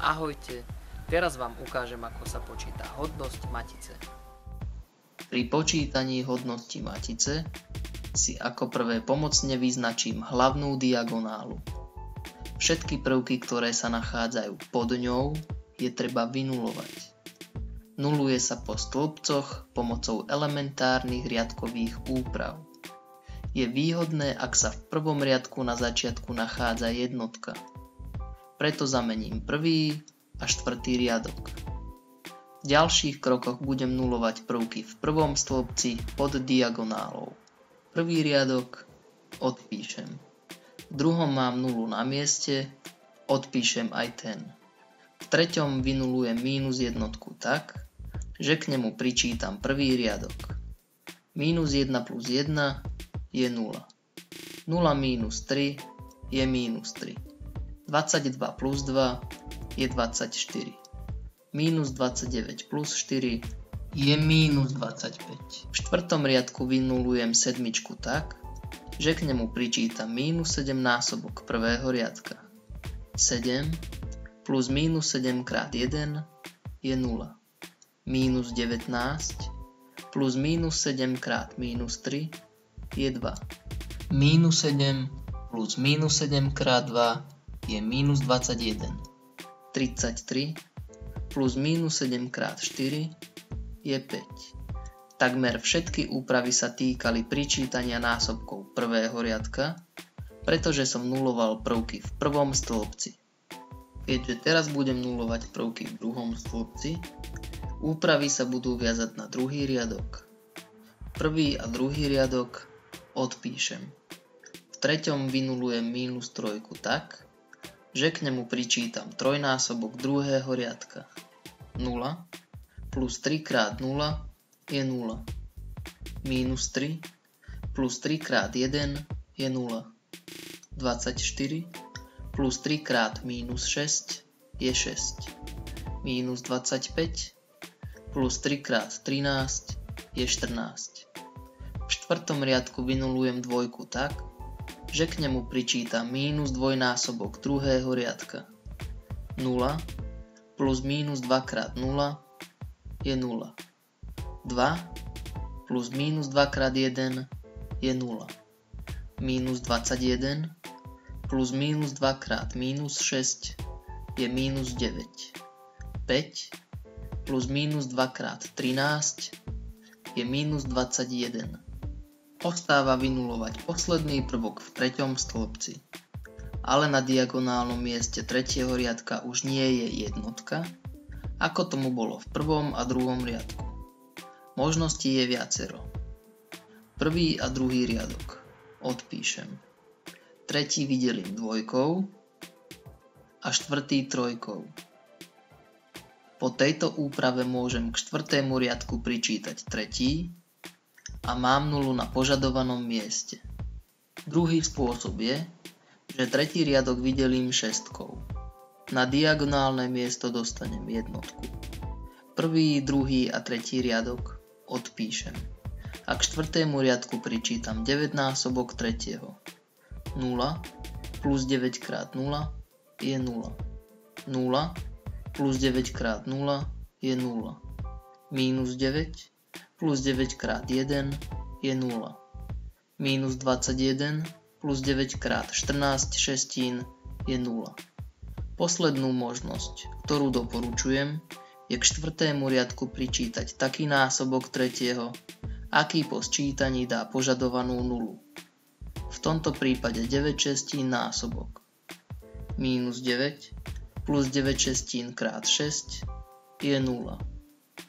Ahojte, teraz vám ukážem, ako sa počíta hodnosť matice. Pri počítaní hodnosti matice si ako prvé pomocne vyznačím hlavnú diagonálu. Všetky prvky, ktoré sa nachádzajú pod ňou, je treba vynulovať. Nuluje sa po stĺpcoch pomocou elementárnych riadkových úprav. Je výhodné, ak sa v prvom riadku na začiatku nachádza jednotka. Preto zamením prvý a štvrtý riadok. V ďalších krokoch budem nulovať prvky v prvom stĺpci pod diagonálou. Prvý riadok odpíšem. V druhom mám nulu na mieste, odpíšem aj ten. V treťom vynulujem mínus jednotku tak, že k nemu pričítam prvý riadok. Mínus 1 plus 1 je 0. 0 mínus 3 je mínus 3. 22 plus 2 je 24. Mínus 29 plus 4 je mínus 25. V štvrtom riadku vynulujem sedmičku tak, že k nemu pričítam mínus 7 násobok prvého riadka. 7 plus mínus 7 krát 1 je 0. Mínus 19 plus mínus 7 krát mínus 3 je 2. Mínus 7 plus mínus 7 krát 2 je mínus 21. 33 plus mínus 7 krát 4 je 5. Takmer všetky úpravy sa týkali pričítania násobkov prvého riadka, pretože som nuloval prvky v prvom stĺpci. Keďže teraz budem nulovať prvky v druhom stĺpci, úpravy sa budú viazať na druhý riadok. Prvý a druhý riadok odpíšem. V treťom vynulujem mínus trojku tak, že k nemu pričítam trojnásobok druhého riadka. 0 plus 3 krát 0 je 0. Mínus 3 plus 3 krát 1 je 0. 24 plus 3 krát mínus 6 je 6. Mínus 25 plus 3 krát 13 je 14. V štvrtom riadku vynulujem dvojku tak, že k nemu pričítam mínus dvojnásobok druhého riadka. 0 plus mínus 2 krát 0 je 0. 2 plus mínus 2 krát 1 je 0. Mínus 21 plus mínus 2 krát mínus 6 je mínus 9. 5 plus mínus 2 krát 13 je mínus 21. Ostáva vynulovať posledný prvok v treťom stĺpci. Ale na diagonálnom mieste tretieho riadka už nie je jednotka, ako tomu bolo v prvom a druhom riadku. Možností je viacero. Prvý a druhý riadok odpíšem. Tretí vydelím dvojkou a štvrtý trojkou. Po tejto úprave môžem k štvrtému riadku pričítať tretí a mám nulu na požadovanom mieste. Druhý spôsob je, že tretí riadok vydelím šestkou. Na diagonálne miesto dostanem jednotku. Prvý, druhý a tretí riadok odpíšem. A k štvrtému riadku pričítam 9 násobok tretieho. 0 plus 9 krát 0 je 0. 0 plus 9 krát 0 je 0. Mínus 9 plus 9 krát 1 je 0. Mínus 21 plus 9 krát 14 šestín je 0. Poslednú možnosť, ktorú doporučujem, je k štvrtému riadku pričítať taký násobok tretieho, aký po sčítaní dá požadovanú nulu. V tomto prípade 9 šestín násobok. Mínus 9 plus 9 šestín krát 6 je 0.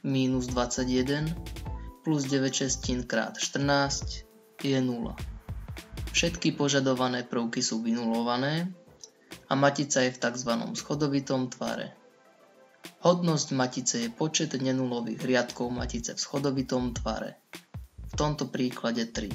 Mínus 21 plus 9 šestín krát 14 je 0. Všetky požadované prvky sú vynulované a matica je v tzv. Schodovitom tvare. Hodnosť matice je počet nenulových riadkov matice v schodovitom tvare. V tomto príklade 3.